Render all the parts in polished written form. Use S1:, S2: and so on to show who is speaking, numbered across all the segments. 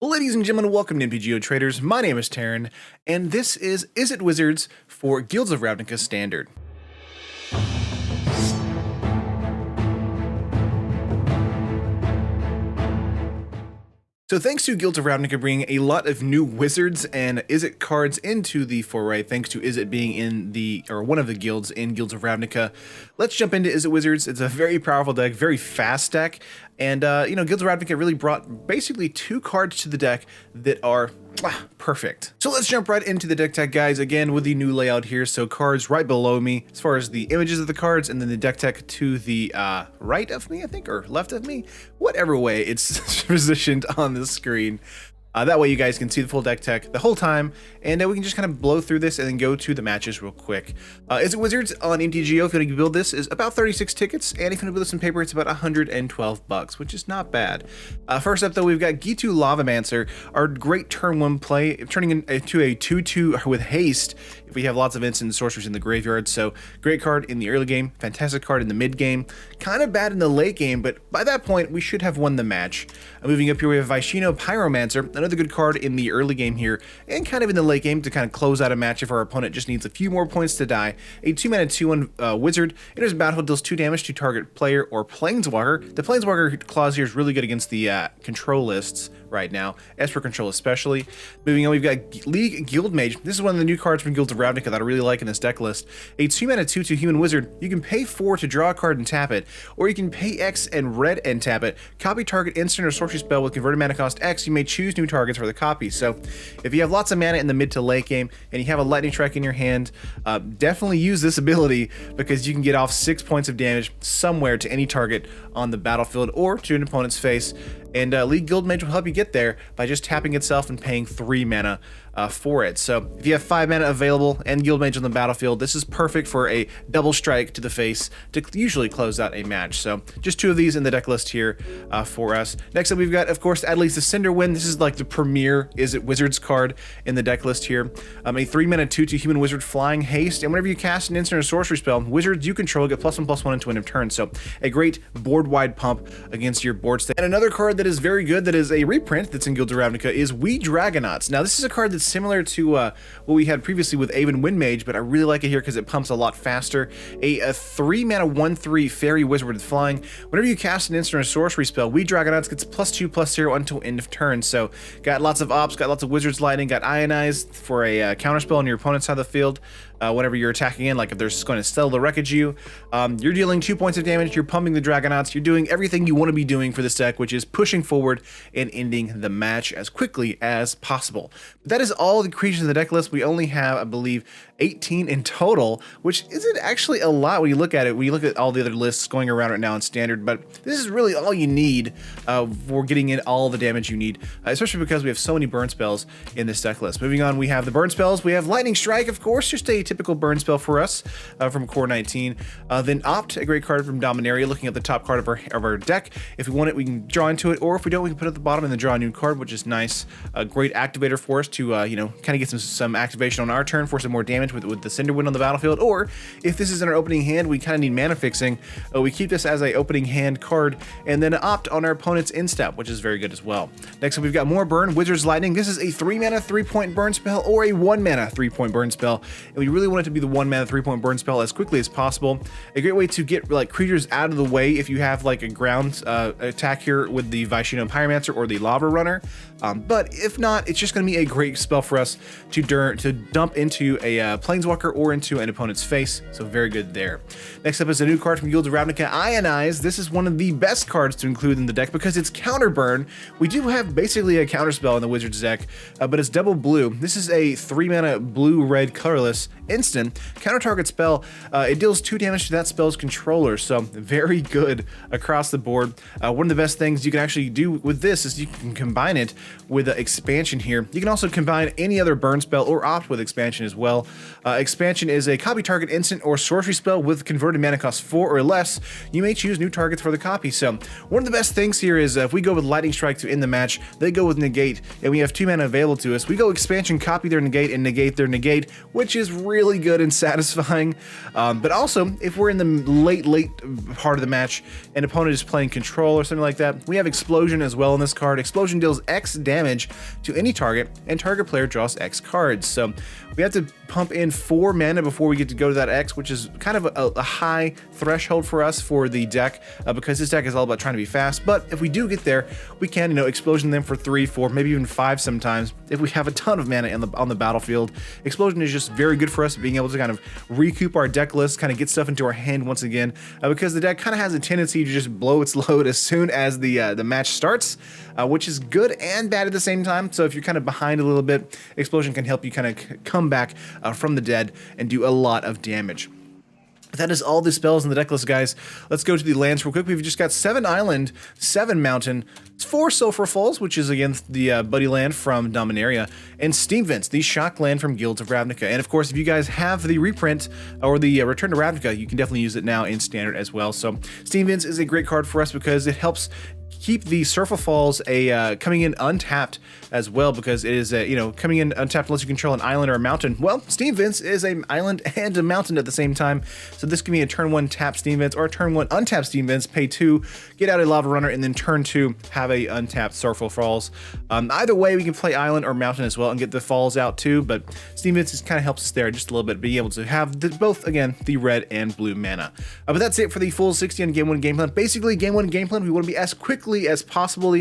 S1: Ladies and gentlemen, welcome to MTGOTraders. My name is Taryn, and this is Izzet Wizards for Guilds of Ravnica Standard. So thanks to Guilds of Ravnica bringing a lot of new wizards and Izzet cards into the foray, thanks to Izzet being in one of the guilds in Guilds of Ravnica. Let's jump into Izzet Wizards. It's a very powerful deck, very fast deck, and Guilds of Ravnica really brought basically two cards to the deck that are perfect. So let's jump right into the deck tech, guys, again with the new layout here. So cards right below me as far as the images of the cards, and then the deck tech to the right of me, I think, or left of me, whatever way it's positioned on the screen. That way you guys can see the full deck tech the whole time, and we can just kind of blow through this and then go to the matches real quick. Izzet Wizards on MTGO, if you want to build this, is about 36 tickets, and if you want to build this in paper, it's about 112 bucks, which is not bad. First up, though, we've got Gitu Lavamancer, our great turn 1 play, turning into a 2/2 with haste if we have lots of instant sorceries in the graveyard. So great card in the early game, fantastic card in the mid game, kind of bad in the late game, but by that point, we should have won the match. Moving up here, we have Vishino Pyromancer, another good card in the early game here, and kind of in the late game to kind of close out a match if our opponent just needs a few more points to die. A 2-mana 2/1 wizard. Enters battlefield, deals 2 damage to target player or planeswalker. The planeswalker clause here is really good against the control lists right now, Esper control especially. Moving on, we've got League Guild Mage. This is one of the new cards from Guilds of Ravnica that I really like in this deck list. A 2-mana 2/2 human wizard. You can pay 4 to draw a card and tap it, or you can pay X and red and tap it. Copy target instant or sorcery spell with converted mana cost X. You may choose new targets for the copy. So if you have lots of mana in the mid to late game and you have a lightning strike in your hand, definitely use this ability, because you can get off 6 points of damage somewhere to any target on the battlefield or to an opponent's face. And League Guild Mage will help you get there by just tapping itself and paying 3 mana for it. So if you have 5 mana available and Guild Mage on the battlefield, this is perfect for a double strike to the face to usually close out a match. So just 2 of these in the deck list here for us. Next up, we've got, of course, Adeliz the Cinderwind. This is like the premier Izzet Wizards card in the deck list here. A 3-mana 2/2 human wizard, flying haste, and whenever you cast an instant or sorcery spell, wizards you control get +1/+1 until end of turn. So a great board-wide pump against your board state. And another card that is very good, that is a reprint that's in Guilds of Ravnica, is Wee Dragonauts. Now this is a card that's similar to what we had previously with Aven Windmage, but I really like it here because it pumps a lot faster. A 3-mana 1/3 fairy wizard with flying. Whenever you cast an instant or sorcery spell, Wee Dragonauts gets +2/+0 until end of turn. So got lots of ops, got lots of wizards lightning, got Ionize for a counterspell on your opponent's side of the field. Whenever you're attacking in, like if they're going to steal the wreckage you're dealing 2 points of damage, you're pumping the Dragonauts, you're doing everything you want to be doing for this deck, which is pushing forward and ending the match as quickly as possible. But that is all the creatures in the deck list. We only have, I believe, 18 in total, which isn't actually a lot when you look at it. When you look at all the other lists going around right now in Standard, but this is really all you need for getting in all the damage you need, especially because we have so many burn spells in this deck list. Moving on, we have the burn spells. We have Lightning Strike, of course, just a typical burn spell for us from Core 19. Then Opt, a great card from Dominaria, looking at the top card of our deck. If we want it, we can draw into it, or if we don't, we can put it at the bottom and then draw a new card, which is nice. A great activator for us to kind of get some activation on our turn for some more damage with the Cinderwind on the battlefield. Or if this is in our opening hand, we kind of need mana fixing, we keep this as a opening hand card and then Opt on our opponent's instep, which is very good as well. Next up, we've got more burn, Wizard's Lightning. This is a 3-mana 3-point burn spell or a 1-mana 3-point burn spell, and we really want it to be the 1-mana 3-point burn spell as quickly as possible. A great way to get like creatures out of the way if you have like a ground attack here with the Vishino Pyromancer or the Lava Runner. But if not, it's just going to be a great spell for us to dump into a planeswalker or into an opponent's face, so very good there. Next up is a new card from Guilds of Ravnica, Ionize. This is one of the best cards to include in the deck because it's counter burn. We do have basically a counter spell in the Wizards deck, but it's double blue. This is a 3-mana blue-red colorless instant counter target spell. It deals 2 damage to that spell's controller, so very good across the board. One of the best things you can actually do with this is you can combine it with expansion here. You can also combine any other burn spell or Opt with expansion as well. Expansion is a copy target instant or sorcery spell with converted mana cost 4 or less. You may choose new targets for the copy. So one of the best things here is if we go with Lightning Strike to end the match, they go with Negate, and we have 2 mana available to us. We go expansion, copy their Negate, and negate their Negate, which is really good and satisfying. But also, if we're in the late part of the match an opponent is playing control or something like that, we have Explosion as well in this card. Explosion deals X damage to any target, and target player draws X cards. So we have to pump in 4 mana before we get to go to that X, which is kind of a high threshold for us for the deck, because this deck is all about trying to be fast. But if we do get there, we can, Explosion them for 3, 4, maybe even 5 sometimes if we have a ton of mana on the battlefield. Explosion is just very good for us, being able to kind of recoup our deck list, kind of get stuff into our hand once again, because the deck kind of has a tendency to just blow its load as soon as the match starts, which is good and bad at the same time. So if you're kind of behind a little bit, Explosion can help you kind of come back from the dead and do a lot of damage. That is all the spells in the deck list, guys. Let's go to the lands real quick. We've just got 7 Island, 7 Mountain, 4 Sulphur Falls, which is again the Buddy land from Dominaria, and Steam Vents, the Shock land from Guilds of Ravnica. And of course, if you guys have the reprint or the Return to Ravnica, you can definitely use it now in Standard as well. So Steam Vents is a great card for us because it helps keep the Sulphur Falls coming in untapped as well, because it is coming in untapped unless you control an island or a mountain. Well, Steam Vents is an island and a mountain at the same time, so this can be a turn 1 tap Steam Vents or a turn 1 untap Steam Vents, pay 2, get out a Lava Runner, and then turn 2 have a untapped Sulphur Falls. Either way, we can play island or mountain as well and get the falls out too, but Steam Vents just kind of helps us there just a little bit, being able to have both, again, the red and blue mana. But that's it for the full 60 on Game 1 game plan. Basically, Game 1 game plan, we want to be as quickly as possible,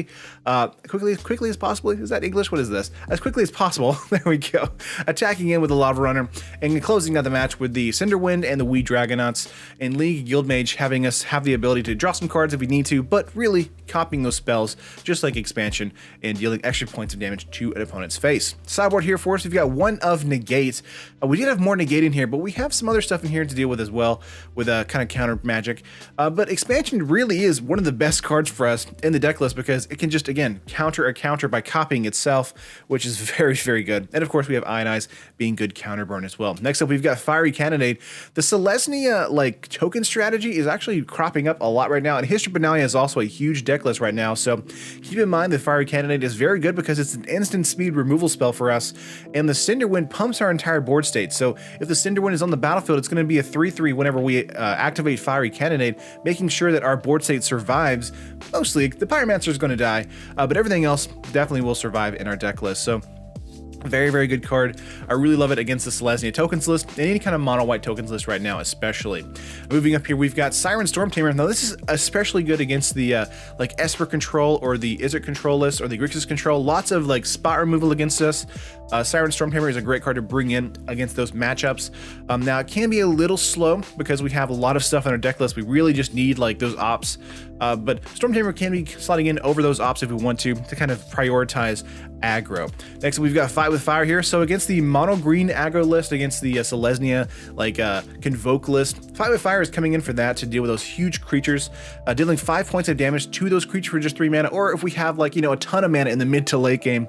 S1: quickly as possible, is that English? What is this? As quickly as possible, there we go, attacking in with the Lava Runner, and closing out the match with the Cinderwind and the Wee Dragonauts, and League Guildmage having us have the ability to draw some cards if we need to, but really copying those spells, just like Expansion, and dealing extra points of damage to an opponent's face. Sideboard here for us, we've got 1 of Negate. We did have more Negate in here, but we have some other stuff in here to deal with as well, with kind of counter magic. But Expansion really is one of the best cards for us in the deck list, because it can just, again, counter a counter by copying itself, which is very, very good. And of course, we have Ionize being good counter burn as well. Next up, we've got Fiery Cannonade. The Selesnya token strategy is actually cropping up a lot right now, and History Benalia is also a huge deck list right now, so keep in mind the Fiery Cannonade is very good because it's an instant speed removal spell for us, and the Cinderwind pumps our entire board state. So if the Cinderwind is on the battlefield, it's going to be a 3/3 whenever we activate Fiery Cannonade, making sure that our board state survives. Mostly, the Pyromancer is going to die, but everything else definitely will survive in our deck list. So very, very good card. I really love it against the Selesnya tokens list and any kind of mono white tokens list right now, especially. Moving up here, we've got Siren Stormtamer. Now this is especially good against the Esper control or the Izzet control list or the Grixis control. Lots of spot removal against us. Siren Stormtamer is a great card to bring in against those matchups. Now it can be a little slow because we have a lot of stuff on our deck list. We really just need those ops, but Stormtamer can be slotting in over those ops if we want to kind of prioritize aggro. Next, we've got Fight with Fire here. So against the mono green aggro list, against the Selesnya Convoke list, Fight with Fire is coming in for that, to deal with those huge creatures, dealing 5 points of damage to those creatures for just 3 mana, or if we have a ton of mana in the mid to late game.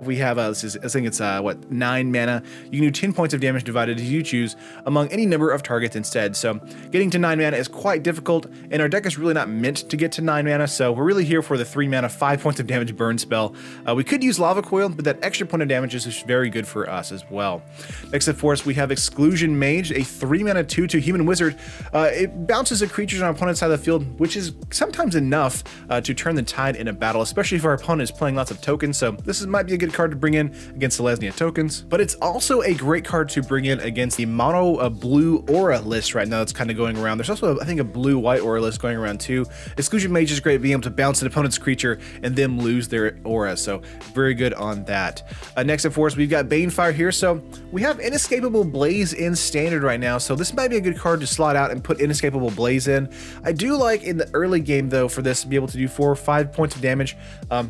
S1: If we have, I think it's 9 mana, you can do 10 points of damage divided as you choose among any number of targets instead. So getting to 9 mana is quite difficult, and our deck is really not meant to get to 9 mana, so we're really here for the 3 mana, 5 points of damage burn spell. We could use Lava Coil, but that extra point of damage is just very good for us as well. Next up for us, we have Exclusion Mage, a 3 mana 2/2 human wizard. It bounces the creatures on our opponent's side of the field, which is sometimes enough to turn the tide in a battle, especially if our opponent is playing lots of tokens. So this might be a good card to bring in against Selesnya tokens, but it's also a great card to bring in against the mono blue aura list right now that's kind of going around. There's also, I think, a blue-white aura list going around too. Exclusion Mage is great at being able to bounce an opponent's creature and them lose their aura, so very good on that. Next up for us, we've got Banefire here. So we have Inescapable Blaze in Standard right now, so this might be a good card to slot out and put Inescapable Blaze in. I do like in the early game, though, for this to be able to do 4 or 5 points of damage.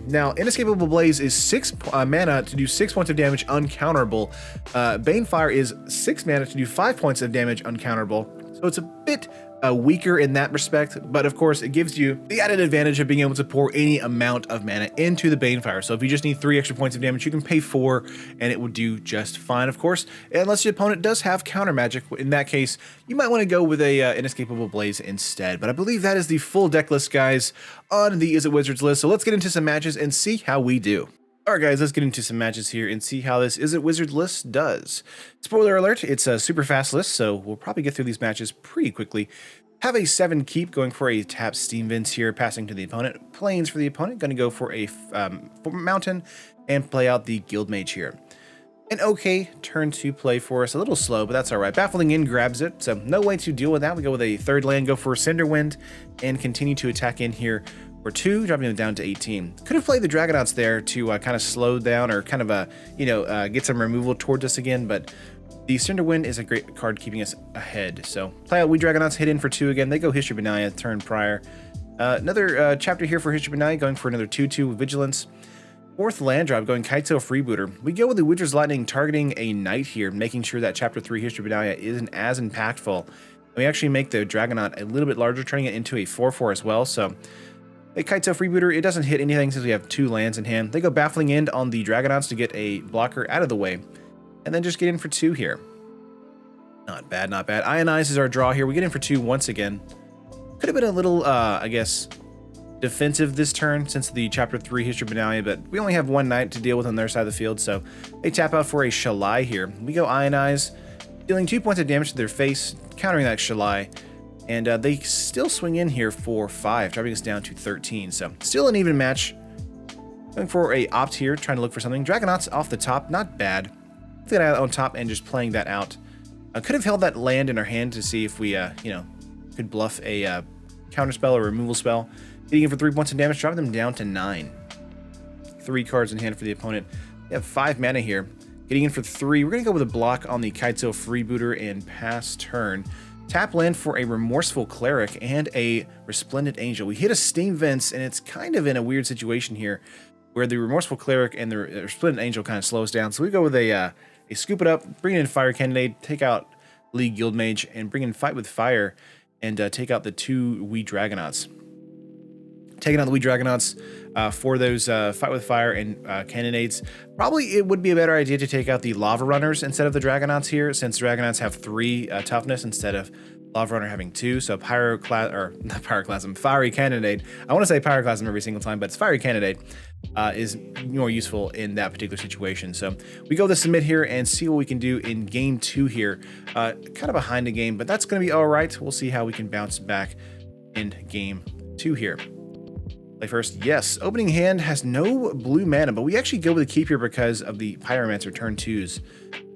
S1: Now, Inescapable Blaze is 6 mana to do 6 points of damage uncounterable. Banefire is 6 mana to do 5 points of damage uncounterable. So it's a bit weaker in that respect, but of course it gives you the added advantage of being able to pour any amount of mana into the Banefire. So if you just need 3 extra points of damage, you can pay 4 and it will do just fine, of course, unless your opponent does have counter magic. In that case, you might want to go with a Inescapable Blaze instead. But I believe that is the full deck list, guys, on the Izzet Wizards list. So let's get into some matches and see how we do. Alright guys, let's get into some matches here and see how this Izzet Wizard list does. Spoiler alert, it's a super fast list, so we'll probably get through these matches pretty quickly. Have a 7 keep, going for a tap Steam Vents here, passing to the opponent. Plains for the opponent, going to go for a mountain and play out the Guild Mage here. An okay turn to play for us, a little slow, but that's all right. Baffling in grabs it, so no way to deal with that. We go with a 3rd land, go for Cinderwind, and continue to attack in here for 2, dropping them down to 18. Could have played the Dragonauts there to kind of slow down or kind of get some removal towards us again, but the Cinderwind is a great card keeping us ahead. So play out Wee Dragonauts, hit in for 2 again. They go History Benaya turn prior. Another chapter here for History Benaya, going for another 2/2 with Vigilance. 4th land drop, going Kaito Freebooter. We go with the Witcher's Lightning, targeting a knight here, making sure that chapter 3 History Benaya isn't as impactful. And we actually make the Dragonaut a little bit larger, turning it into a 4/4 as well. So a Kaito Freebooter, it doesn't hit anything since we have 2 lands in hand. They go Baffling End on the Dragonauts to get a blocker out of the way, and then just get in for 2 here. Not bad, not bad. Ionize is our draw here. We get in for 2 once again. Could have been a little, I guess, defensive this turn since the chapter 3 History Benaya, but we only have 1 knight to deal with on their side of the field, so they tap out for a Shalai here. We go Ionize, dealing 2 points of damage to their face, countering that Shalai, and they still swing in here for 5, dropping us down to 13, so still an even match. Going for a opt here, trying to look for something. Dragonauts off the top, not bad. That out on top and just playing that out. Could have held that land in our hand to see if we, could bluff a counterspell or removal spell. Hitting in for 3 points of damage, dropping them down to 9. 3 cards in hand for the opponent. They have 5 mana here. Getting in for 3. We're going to go with a block on the Kaito Freebooter and pass turn. Tap land for a Remorseful Cleric and a Resplendent Angel. We hit a Steam Vents, and it's kind of in a weird situation here where the Remorseful Cleric and the Resplendent Angel kind of slow us down. So we go with a Scoop It Up, bring in Fire Candidate, take out League Guild Mage, and bring in Fight with Fire, and take out the 2 Wee Dragonauts. Taking out the Wee Dragonauts for those Fight with Fire and Cannonades. Probably it would be a better idea to take out the Lava Runners instead of the Dragonauts here, since Dragonauts have 3 toughness instead of Lava Runner having 2. So Fiery Cannonade. I want to say Pyroclasm every single time, but it's Fiery Cannonade is more useful in that particular situation. So we go to submit here and see what we can do in game 2 here. Kind of behind the game, but that's going to be all right. We'll see how we can bounce back in game 2 here. Play first, yes. Opening hand has no blue mana, but we actually go with a keep here because of the Pyromancer turn 2s.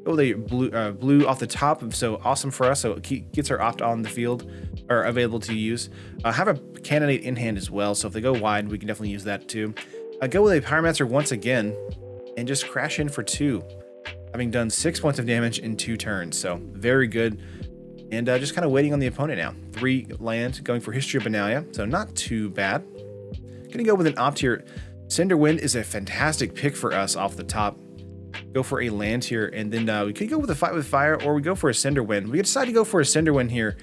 S1: Go with a blue off the top, so awesome for us. So it gets our opt on the field, or available to use. Have a candidate in hand as well, so if they go wide, we can definitely use that too. Go with a Pyromancer once again, and just crash in for 2, having done 6 points of damage in 2 turns. So very good, and just kind of waiting on the opponent now. 3 land, going for History of Benaya, so not too bad. Gonna go with an opt here. Cinderwind is a fantastic pick for us off the top. Go for a land here, and then we could go with a Fight with Fire, or we go for a Cinderwind. We decide to go for a Cinderwind here,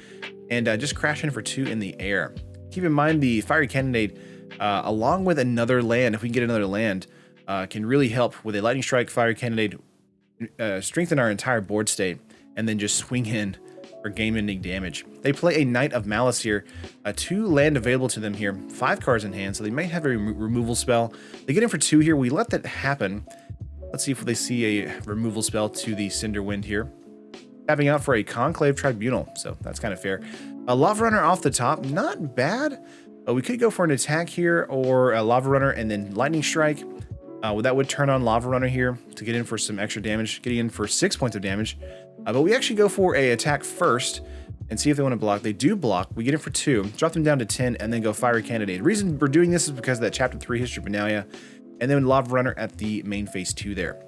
S1: and just crash in for 2 in the air. Keep in mind the Fiery Cannonade, along with another land, if we can get another land, can really help with a Lightning Strike, Fiery Cannonade, strengthen our entire board state, and then just swing in for game-ending damage. They play a Knight of Malice here, 2 land available to them here, 5 cards in hand, so they might have a removal spell. They get in for 2 here. We let that happen. Let's see if they see a removal spell to the Cinderwind here. Tapping out for a Conclave Tribunal, so that's kind of fair. A Lava Runner off the top, not bad. We could go for an attack here, or a Lava Runner and then Lightning Strike. That would turn on Lava Runner here to get in for some extra damage, getting in for 6 points of damage. But we actually go for a attack first and see if they want to block. They do block. We get in for 2, drop them down to 10, and then go Fiery Candidate. The reason we're doing this is because of that Chapter 3 History of Benaya, and then Lava Runner at the main phase 2 there.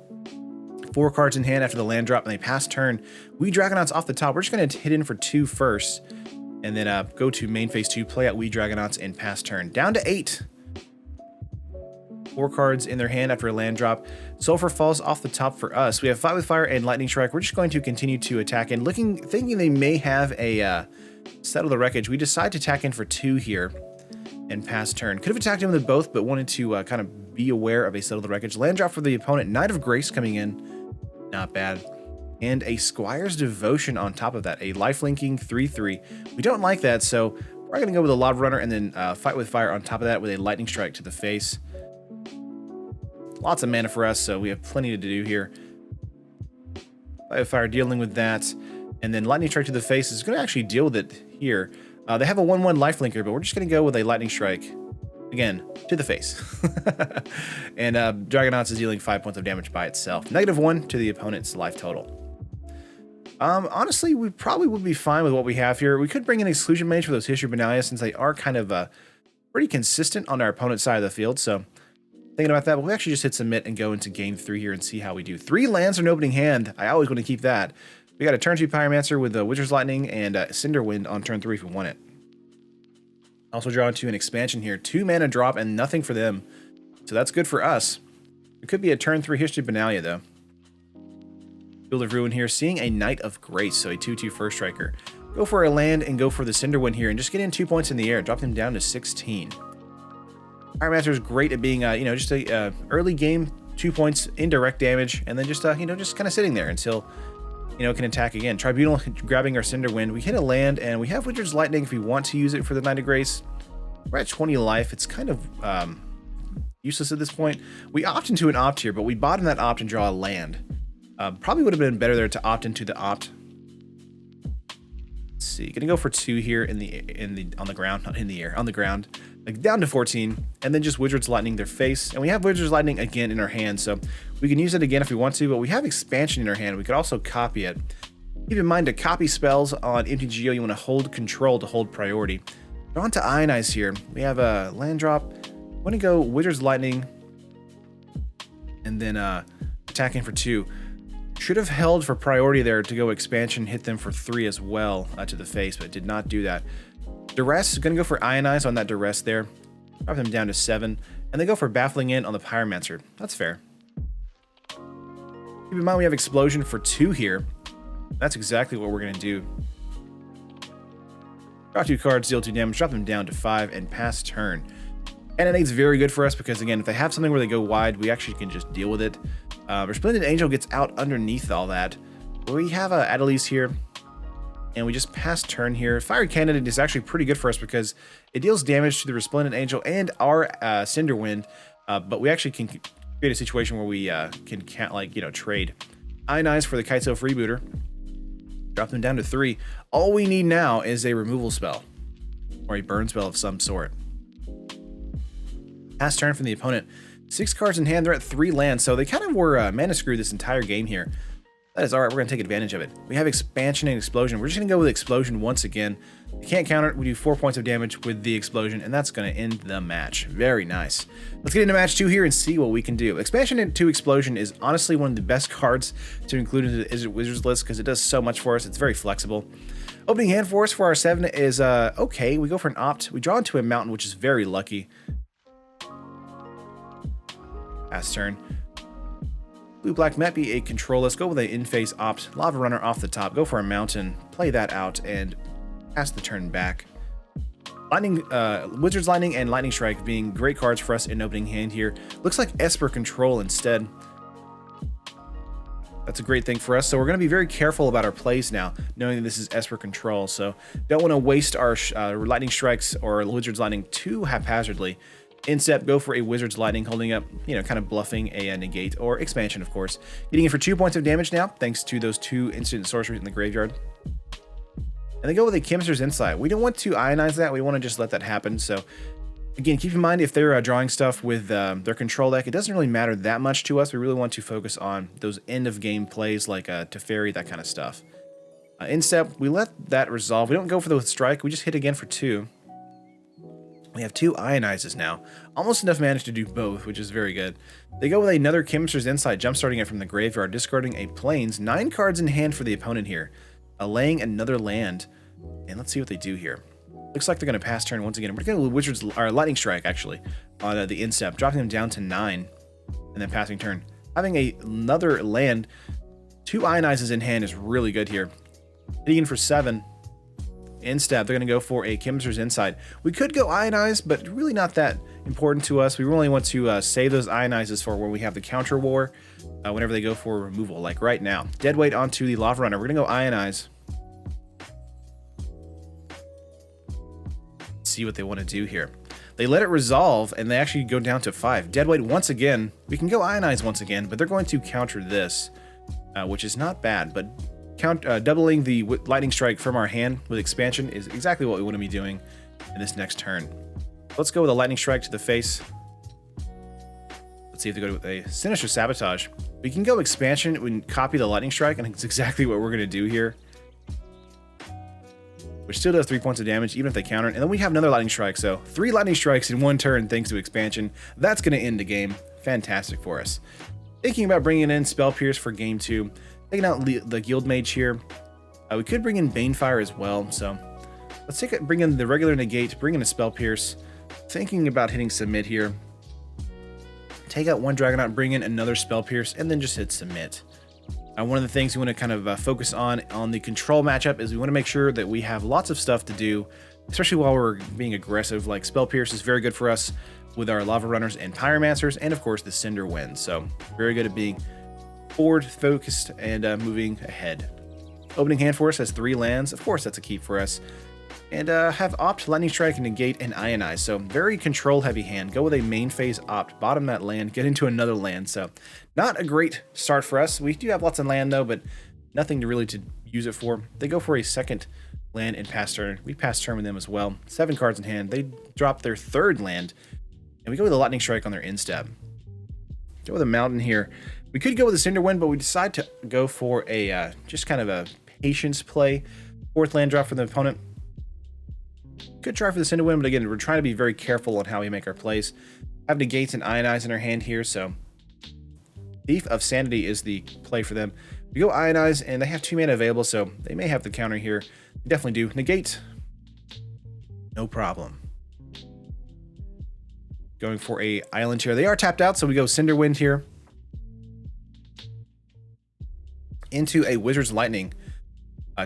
S1: 4 cards in hand after the land drop, and they pass turn. Wee Dragonauts off the top. We're just going to hit in for 2 first, and then go to main phase 2, play out Wee Dragonauts, and pass turn. Down to 8. 4 cards in their hand after a land drop. Sulfur falls off the top for us. We have Fight with Fire and Lightning Strike. We're just going to continue to attack and thinking they may have a Settle the Wreckage. We decide to attack in for 2 here and pass turn. Could have attacked him with both, but wanted to kind of be aware of a Settle the Wreckage. Land drop for the opponent. Knight of Grace coming in. Not bad. And a Squire's Devotion on top of that. A lifelinking 3/3. We don't like that, so we're going to go with a Lava Runner and then Fight with Fire on top of that with a Lightning Strike to the face. Lots of mana for us, so we have plenty to do here. Fight with Fire dealing with that, and then Lightning Strike to the face is going to actually deal with it here. They have a 1/1 lifelinker, but we're just going to go with a lightning strike. Again, to the face. And Dragonauts is dealing 5 points of damage by itself. -1 to the opponent's life total. Honestly, we probably would be fine with what we have here. We could bring in Exclusion Mage for those History Benalia since they are kind of pretty consistent on our opponent's side of the field. So thinking about that, but we actually just hit submit and go into game 3 here and see how we do. 3 lands or an opening hand. I always want to keep that. We got a turn 2 Pyromancer with the Wizard's Lightning and Cinderwind on turn 3 if we want it. Also draw into an expansion here. 2 mana drop and nothing for them. So that's good for us. It could be a turn 3 History Benalia though. Guild of Ruin here, seeing a Knight of Grace, so a 2/2 first striker. Go for a land and go for the Cinderwind here and just get in 2 points in the air. Drop them down to 16. Pyromancer is great at being, you know, just a early game 2 points indirect damage, and then just, you know, just kind of sitting there until, you know, it can attack again. Tribunal grabbing our Cinderwind. We hit a land, and we have Wizard's Lightning if we want to use it for the Knight of Grace. We're at 20 life. It's kind of useless at this point. We opt into an opt here, but we bottom that opt and draw a land. Probably would have been better there to opt into the opt. Let's see, gonna go for 2 here on the ground, not in the air, on the ground, like down to 14, and then just Wizard's Lightning their face. And we have Wizard's Lightning again in our hand, so we can use it again if we want to, but we have Expansion in our hand. We could also copy it. Keep in mind, to copy spells on MTGO, you want to hold control to hold priority. Draw into Ionize here. We have a land drop. I want to go Wizard's Lightning, and then attacking for 2. Should have held for priority there to go expansion, hit them for 3 as well to the face, but did not do that. Duress, gonna go for Ionize on that Duress there. Drop them down to 7, and they go for Baffling In on the Pyromancer. That's fair. Keep in mind we have Explosion for 2 here. That's exactly what we're gonna do. Draw 2 cards, deal 2 damage, drop them down to 5, and pass turn. And it is very good for us because, again, if they have something where they go wide, we actually can just deal with it. Resplendent Angel gets out underneath all that. We have Adeliz here, and we just pass turn here. Fire Candidate is actually pretty good for us because it deals damage to the Resplendent Angel and our Cinderwind, but we actually can create a situation where we can, like, you know, trade. Ionize for the Kitesail Freebooter. Drop them down to 3. All we need now is a removal spell, or a burn spell of some sort. Pass turn from the opponent. 6 cards in hand. They're at 3 lands, so they kind of were mana screwed this entire game here. That is alright. We're going to take advantage of it. We have Expansion and Explosion. We're just going to go with Explosion once again. You can't counter it. We do 4 points of damage with the Explosion, and that's going to end the match. Very nice. Let's get into match 2 here and see what we can do. Expansion into Explosion is honestly one of the best cards to include into the Izzet Wizards list because it does so much for us. It's very flexible. Opening hand for us for our 7 is okay. We go for an opt. We draw into a mountain, which is very lucky. Pass turn. Blue-black might be a control. Let's go with an in-face opt. Lava Runner off the top. Go for a mountain. Play that out and pass the turn back. Lightning, Wizard's Lightning and Lightning Strike being great cards for us in opening hand here. Looks like Esper Control instead. That's a great thing for us. So we're going to be very careful about our plays now, knowing that this is Esper Control. So don't want to waste our Lightning Strikes or Wizard's Lightning too haphazardly. Instep, go for a Wizard's Lightning, holding up, you know, kind of bluffing a negate or expansion, of course. Getting it for 2 points of damage now, thanks to those 2 instant sorceries in the graveyard. And they go with a Chemist's Insight. We don't want to Ionize that. We want to just let that happen. So, again, keep in mind if they're drawing stuff with their control deck, it doesn't really matter that much to us. We really want to focus on those end-of-game plays like Teferi, that kind of stuff. Instep, we let that resolve. We don't go for the strike. We just hit again for 2. We have 2 Ionizes now. Almost enough mana to do both, which is very good. They go with another Chemist's Insight, jumpstarting it from the graveyard, discarding a Plains. 9 cards in hand for the opponent here. Laying another land. And let's see what they do here. Looks like they're going to pass turn once again. We're going to go with Lightning Strike, actually, on the Instep, dropping them down to 9, and then passing turn. Having another land, 2 Ionizes in hand is really good here. Hitting in for 7. Instead, they're going to go for a Chemist's Insight. We could go Ionize, but really not that important to us. We really want to save those Ionizes for when we have the counter war, whenever they go for removal, like right now. Deadweight onto the Lava Runner. We're going to go Ionize. See what they want to do here. They let it resolve, and they actually go down to 5. Deadweight once again. We can go Ionize once again, but they're going to counter this, which is not bad, but doubling the lightning strike from our hand with expansion is exactly what we want to be doing in this next turn. Let's go with a lightning strike to the face. Let's see if they go with a sinister sabotage. We can go expansion and copy the lightning strike, and it's exactly what we're going to do here. Which still does 3 points of damage, even if they counter it. And then we have another lightning strike, so 3 lightning strikes in 1 turn thanks to expansion. That's going to end the game. Fantastic for us. Thinking about bringing in Spell Pierce for game 2. Taking out the Guild Mage here. We could bring in Banefire as well, so let's bring in the regular negate, bring in a Spell Pierce. Thinking about hitting submit here. Take out 1 Dragonaut, bring in another Spell Pierce, and then just hit submit. One of the things we want to kind of focus on the control matchup is we want to make sure that we have lots of stuff to do, especially while we're being aggressive. Like Spell Pierce is very good for us with our Lava Runners and Pyromancers, and of course the Cinder Wind. So very good at being forward focused and moving ahead. Opening hand for us has 3 lands. Of course that's a keep for us. And have Opt, Lightning Strike, Negate, and Ionize. So very control heavy hand. Go with a main phase Opt, bottom that land, get into another land. So not a great start for us. We do have lots of land though, but nothing to really use it for. They go for a second land and pass turn. We pass turn with them as well. 7 cards in hand. They drop their 3rd land. And we go with a Lightning Strike on their end step. Go with a Mountain here. We could go with a Cinder Wind, but we decide to go for a just kind of a patience play. 4th land drop for the opponent. Could try for the Cinder Wind, but again, we're trying to be very careful on how we make our plays. Have Negates and Ionize in our hand here, so Thief of Sanity is the play for them. We go Ionize, and they have 2 mana available, so they may have the counter here. They definitely do. Negate, no problem. Going for a island here. They are tapped out, so we go Cinder Wind here. Into a Wizard's Lightning.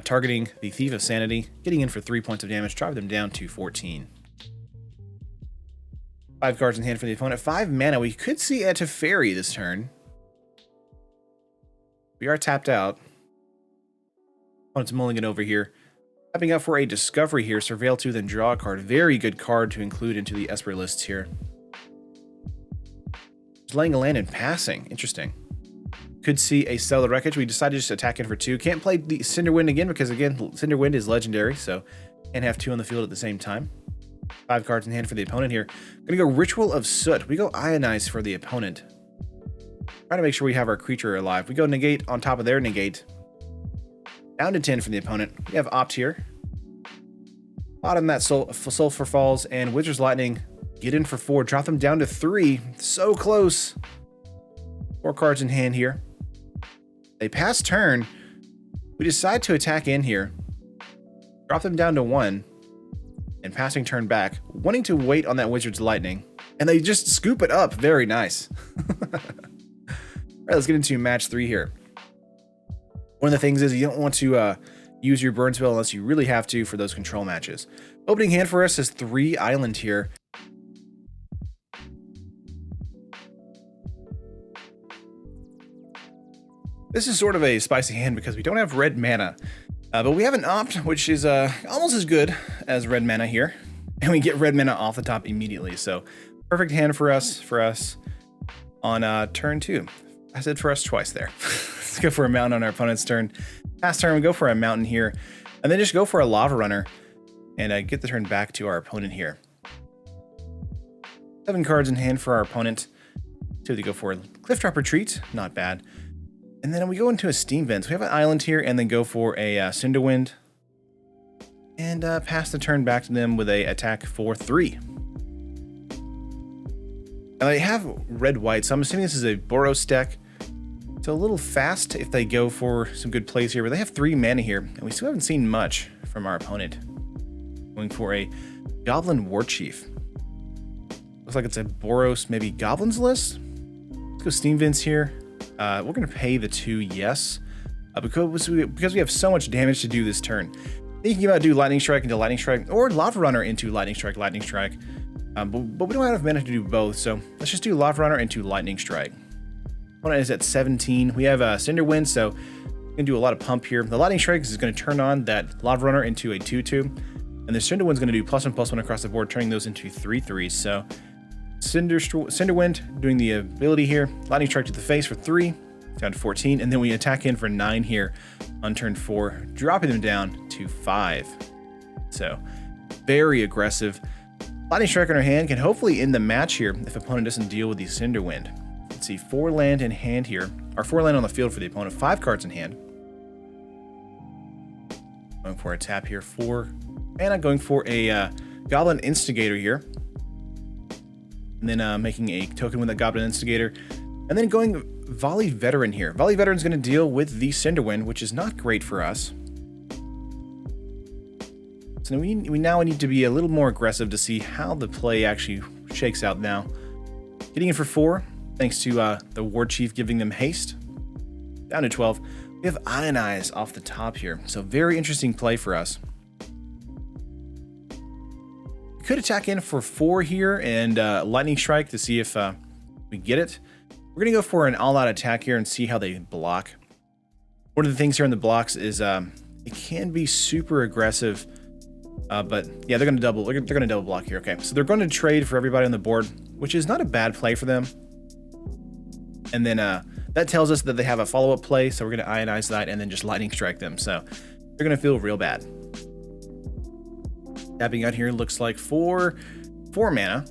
S1: Targeting the Thief of Sanity, getting in for 3 points of damage, drive them down to 14. 5 cards in hand for the opponent. 5 mana. We could see a Teferi this turn. We are tapped out. Opponent's mulling it over here. Tapping out for a Discovery here. Surveil 2, then draw a card. Very good card to include into the Esper lists here. Just laying a land and passing. Interesting. Could see a Stellar Wreckage. We decided to just attack in for 2. Can't play the Cinder Wind again because, again, Cinder Wind is legendary, so can't have 2 on the field at the same time. 5 cards in hand for the opponent here. Gonna go Ritual of Soot. We go Ionize for the opponent. Trying to make sure we have our creature alive. We go Negate on top of their Negate. Down to 10 for the opponent. We have Opt here. Bottom that Sulfur Falls and Wizard's Lightning. Get in for 4. Drop them down to 3. So close. 4 cards in hand here. They pass turn. We decide to attack in here. Drop them down to 1. And passing turn back. Wanting to wait on that Wizard's Lightning. And they just scoop it up. Very nice. Alright, let's get into match 3 here. One of the things is you don't want to use your burn spell unless you really have to for those control matches. Opening hand for us is 3 island here. This is sort of a spicy hand because we don't have red mana, but we have an Opt, which is almost as good as red mana here, and we get red mana off the top immediately. So perfect hand for us on turn 2. I said for us twice there. Let's go for a Mountain on our opponent's turn. Pass turn, we go for a Mountain here, and then just go for a Lava Runner and get the turn back to our opponent here. 7 cards in hand for our opponent. So they go for a Cliff Drop Retreat, not bad. And then we go into a Steam Vent. So we have an island here and then go for a Cinder Wind. And pass the turn back to them with a attack for 3. Now they have red-white, so I'm assuming this is a Boros deck. So a little fast if they go for some good plays here, but they have 3 mana here, and we still haven't seen much from our opponent. Going for a Goblin Warchief. Looks like it's a Boros, maybe Goblins list. Let's go Steam Vents here. We're going to pay the 2 yes, because we have so much damage to do this turn. Thinking about do Lightning Strike into Lightning Strike, or Lava Runner into Lightning Strike. But we don't have mana to do both, so let's just do Lava Runner into Lightning Strike. Opponent is at 17. We have a Cinder Wind, so we're going to do a lot of pump here. The Lightning Strike is going to turn on that Lava Runner into a 2/2, and the Cinder Wind's going to do +1/+1 across the board, turning those into 3/3s. So Cinder Wind doing the ability here. Lightning Strike to the face for 3. down to 14, and then we attack in for 9 here on turn 4, dropping them down to 5. So very aggressive. Lightning Strike in our hand can hopefully end the match here if opponent doesn't deal with the Cinderwind. Let's see, 4 land in hand here, or 4 land on the field for the opponent, 5 cards in hand. Going for a tap here, 4 mana, going for a Goblin Instigator here. And then making a token with that Goblin Instigator. And then going Volley Veteran here. Volley Veteran's going to deal with the Cinderwind, which is not great for us. So we now need to be a little more aggressive to see how the play actually shakes out now. Getting in for 4, thanks to the War Chief giving them haste. Down to 12. We have Ionize off the top here. So very interesting play for us. We could attack in for 4 here and Lightning Strike to see if we get it. We're going to go for an all-out attack here and see how they block. One of the things here in the blocks is it can be super aggressive, but yeah, they're going to double block here. Okay, so they're going to trade for everybody on the board, which is not a bad play for them. And then that tells us that they have a follow-up play, so we're going to Ionize that and then just Lightning Strike them. So they're going to feel real bad. Tapping out here looks like 4 mana.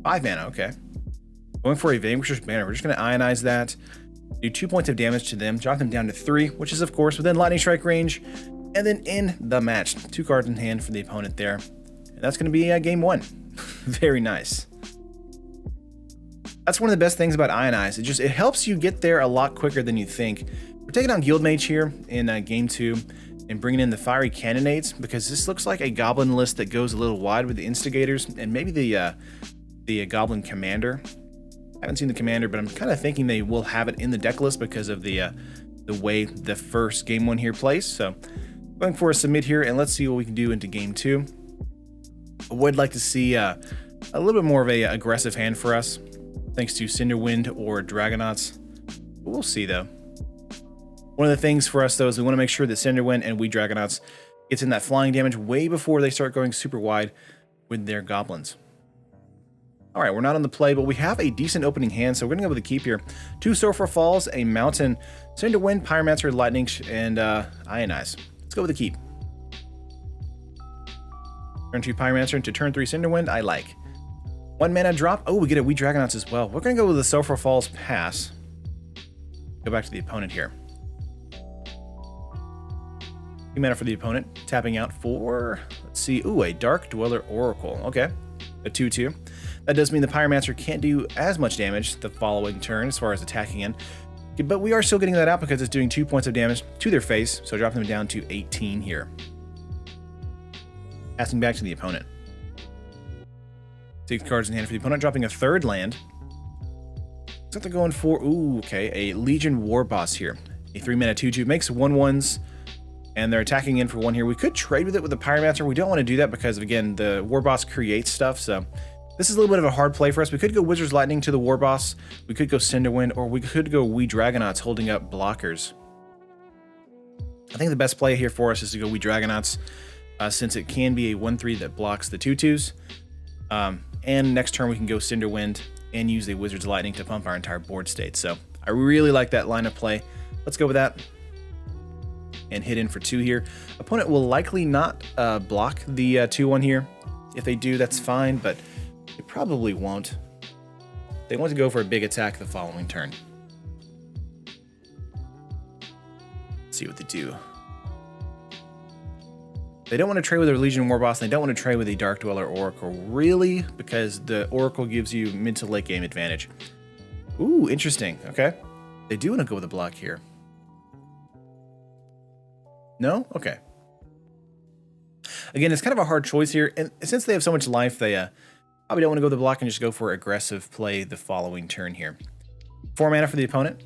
S1: 5 mana, okay. Going for a Vanquisher's Banner. We're just going to Ionize that, do 2 points of damage to them, drop them down to 3, which is, of course, within Lightning Strike range, and then end the match. 2 cards in hand for the opponent there. And that's going to be game 1. Very nice. That's one of the best things about Ionize. It helps you get there a lot quicker than you think. We're taking on Guildmage here in game 2 and bringing in the Fiery Cannonades because this looks like a Goblin list that goes a little wide with the Instigators and maybe the Goblin Commander. I haven't seen the Commander, but I'm kind of thinking they will have it in the deck list because of the way the first game 1 here plays. So going for a submit here, and let's see what we can do into game 2. I would like to see a little bit more of a aggressive hand for us, thanks to Cinderwind or Dragonauts. But we'll see though. One of the things for us though is we want to make sure that Cinderwind and Wee Dragonauts gets in that flying damage way before they start going super wide with their goblins. All right, we're not on the play, but we have a decent opening hand, so we're going to go with the keep here. 2 Sulfur Falls, a Mountain, Cinderwind, Pyromancer, Lightning, and Ionize. Let's go with the keep. Turn 2 Pyromancer into turn 3 Cinderwind, I like. 1 mana drop. Oh, we get a Wee Dragonauts as well. We're going to go with the Sulfur Falls pass. Go back to the opponent here. 2 mana for the opponent. Tapping out for, let's see, ooh, a Dark Dweller Oracle. Okay, a 2/2. That does mean the Pyromancer can't do as much damage the following turn as far as attacking in. But we are still getting that out because it's doing 2 points of damage to their face, so dropping them down to 18 here. Passing back to the opponent. 6 cards in hand for the opponent, dropping a 3rd land. Looks like they're going for, ooh, okay, a Legion War Boss here. A 3 mana 2/2, makes 1/1s, and they're attacking in for 1 here. We could trade with it with the Pyromancer. We don't want to do that because, again, the War Boss creates stuff, so this is a little bit of a hard play for us. We could go Wizard's Lightning to the War Boss, we could go Cinderwind, or we could go Wee Dragonauts holding up blockers. I think the best play here for us is to go Wee Dragonauts, since it can be a 1/3 that blocks the 2/2s. And next turn we can go Cinderwind and use the Wizard's Lightning to pump our entire board state. So I really like that line of play. Let's go with that. And hit in for 2 here. Opponent will likely not block the 2/1 here. If they do, that's fine, but they probably won't. They want to go for a big attack the following turn. Let's see what they do. They don't want to trade with their Legion War Boss, and they don't want to trade with a Dark Dweller Oracle, really, because the Oracle gives you mid to late game advantage. Ooh, interesting. Okay. They do want to go with a block here. No? Okay. Again, it's kind of a hard choice here, and since they have so much life, they probably don't want to go with the block and just go for aggressive play the following turn here. 4 mana for the opponent.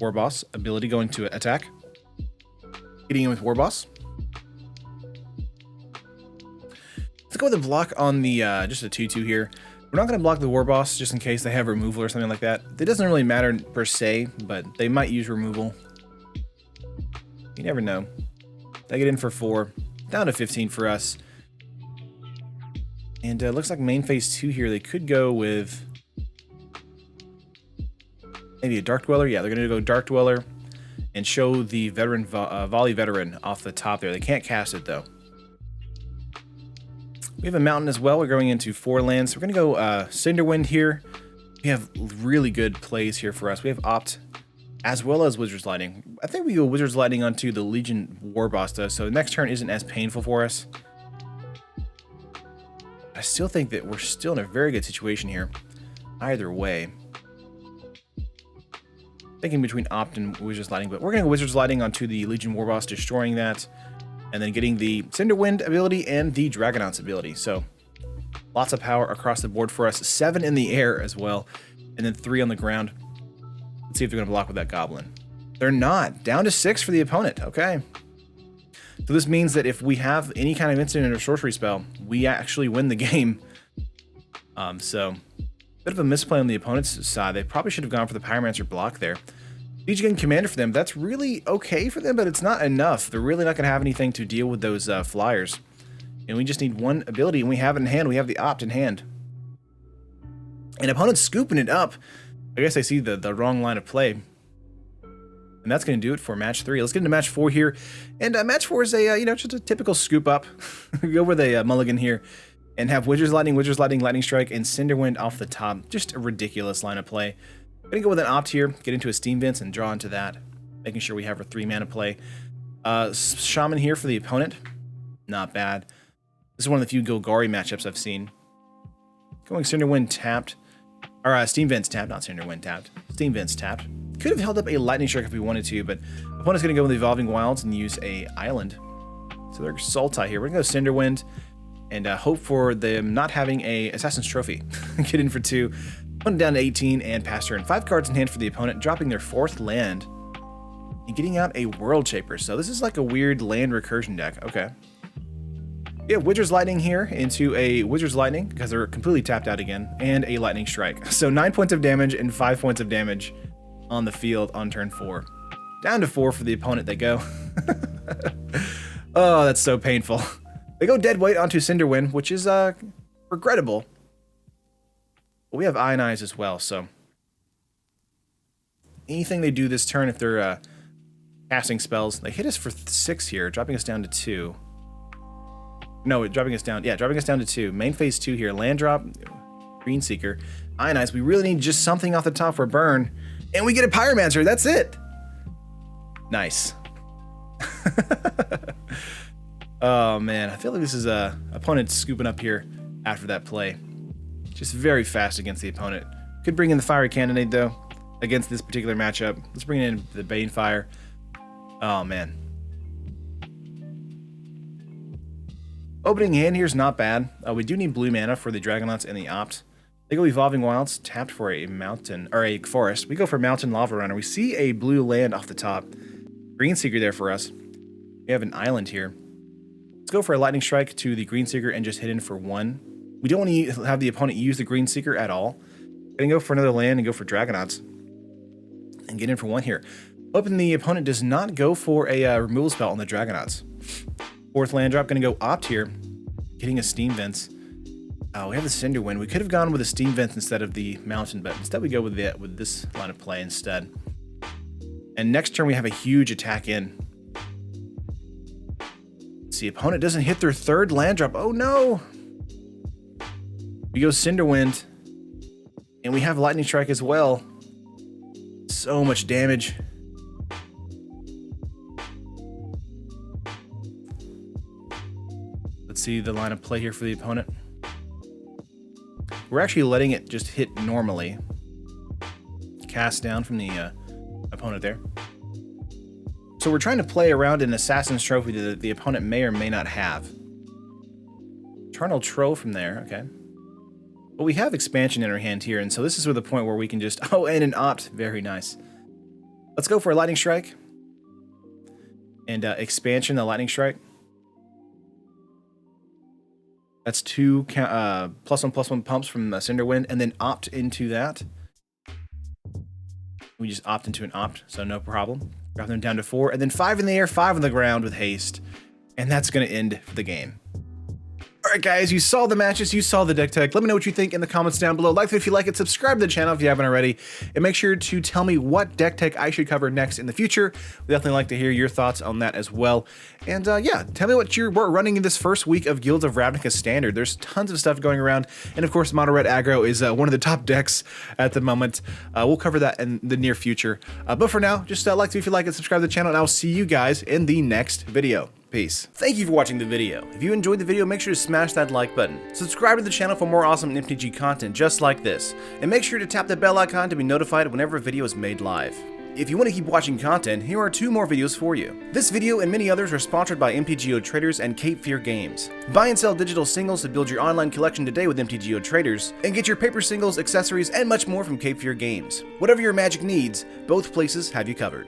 S1: War Boss, ability going to attack. Getting in with War Boss. Let's go with a block on the just a 2/2 here. We're not going to block the War Boss just in case they have removal or something like that. It doesn't really matter per se, but they might use removal. You never know. They get in for 4, down to 15 for us. And it looks like main phase 2 here, they could go with Maybe a Dark Dweller. Yeah, they're going to go Dark Dweller and show the veteran Volley Veteran off the top there. They can't cast it, though. We have a mountain as well. We're going into 4 lands. We're going to go Cinderwind here. We have really good plays here for us. We have Opt as well as Wizard's Lightning. I think we go Wizard's Lightning onto the Legion War Boss, though, so the next turn isn't as painful for us. I still think that we're still in a very good situation here. Either way. Thinking between Opt and Wizard's Lightning, but we're going to go Wizard's Lightning onto the Legion War Boss, destroying that, and then getting the Cinderwind ability and the Dragonauts ability. So lots of power across the board for us. 7 in the air as well, and then 3 on the ground. Let's see if they're going to block with that Goblin. They're not. Down to 6 for the opponent. Okay. So this means that if we have any kind of instant or sorcery spell, we actually win the game. So bit of a misplay on the opponent's side. They probably should have gone for the Pyromancer block there. Siege Gang Commander for them, that's really okay for them, but it's not enough. They're really not going to have anything to deal with those flyers. And we just need one ability, and we have it in hand. We have the Opt in hand. And opponent's scooping it up. I guess I see the wrong line of play. And that's going to do it for match 3. Let's get into match 4 here. And match 4 is a, just a typical scoop up. Go with a mulligan here. And have Wizard's Lightning, Lightning Strike, and Cinderwind off the top. Just a ridiculous line of play. I'm going to go with an Opt here. Get into a Steam Vents and draw into that. Making sure we have our 3 mana play. Shaman here for the opponent. Not bad. This is one of the few Golgari matchups I've seen. Going Cinderwind tapped. Or Steam Vents tapped, not Cinderwind tapped. Steam Vents tapped. Could have held up a Lightning Strike if we wanted to, but opponent's going to go with the Evolving Wilds and use a Island. So they're Sultai here. We're going to go Cinderwind and hope for them not having a Assassin's Trophy. Get in for 2. Opponent down to 18 and pass turn. 5 cards in hand for the opponent, dropping their 4th land and getting out a World Shaper. So this is like a weird land recursion deck. Okay. We have Wizard's Lightning here into a Wizard's Lightning because they're completely tapped out again, and a Lightning Strike. So 9 points of damage and 5 points of damage on the field on turn 4. Down to 4 for the opponent they go. Oh, that's so painful. They go Dead Weight onto Cinderwind, which is regrettable. But we have Ionize as well, so anything they do this turn, if they're casting spells, they hit us for 6 here, dropping us down to 2. No, dropping us down. Yeah, dropping us down to 2. Main phase 2 here. Land drop, Green Seeker, Ionize. We really need just something off the top for burn. And we get a Pyromancer. That's it. Nice. Oh, man. I feel like this is opponent scooping up here after that play. Just very fast against the opponent. Could bring in the Fiery Cannonade, though, against this particular matchup. Let's bring in the Banefire. Oh, man. Opening hand here is not bad. We do need blue mana for the Dragonauts and the Opt. They go Evolving Wilds, tapped for a mountain, or a forest. We go for Mountain Lava Runner. We see a blue land off the top. Green Seeker there for us. We have an island here. Let's go for a Lightning Strike to the Green Seeker and just hit in for 1. We don't want to have the opponent use the Green Seeker at all. Gonna go for another land and go for Dragonauts. And get in for 1 here. Hoping the opponent does not go for a removal spell on the Dragonauts. 4th land drop, gonna go Opt here, getting a Steam Vents. We have the Cinderwind. We could have gone with a Steam Vents instead of the Mountain, but instead we go with this line of play instead. And next turn we have a huge attack in. Let's see, opponent doesn't hit their 3rd land drop. Oh no! We go Cinderwind, and we have Lightning Strike as well. So much damage. Let's see the line of play here for the opponent. We're actually letting it just hit normally. Cast down from the opponent there. So we're trying to play around an Assassin's Trophy that the opponent may or may not have. Eternal Trove from there, okay. But we have Expansion in our hand here, and so this is where the point where we can just... Oh, and an Opt. Very nice. Let's go for a Lightning Strike. And Expansion, the Lightning Strike. That's 2 +1/+1 pumps from Cinderwind, and then Opt into that. We just opt into an Opt, so no problem. Drop them down to 4, and then 5 in the air, 5 on the ground with haste. And that's going to end the game. All Alright guys, you saw the matches, you saw the deck tech. Let me know what you think in the comments down below. Like it if you like it, subscribe to the channel if you haven't already, and make sure to tell me what deck tech I should cover next in the future. We definitely like to hear your thoughts on that as well. And yeah, tell me what you're running in this first week of Guilds of Ravnica Standard. There's tons of stuff going around, and of course Mono Red Aggro is one of the top decks at the moment. We'll cover that in the near future. But for now, just like it if you like it, subscribe to the channel, and I'll see you guys in the next video. Peace. Thank you for watching the video. If you enjoyed the video, make sure to smash that like button. Subscribe to the channel for more awesome MTG content just like this. And make sure to tap the bell icon to be notified whenever a video is made live. If you want to keep watching content, here are 2 more videos for you. This video and many others are sponsored by MTGOTraders and Cape Fear Games. Buy and sell digital singles to build your online collection today with MTGOTraders, and get your paper singles, accessories, and much more from Cape Fear Games. Whatever your Magic needs, both places have you covered.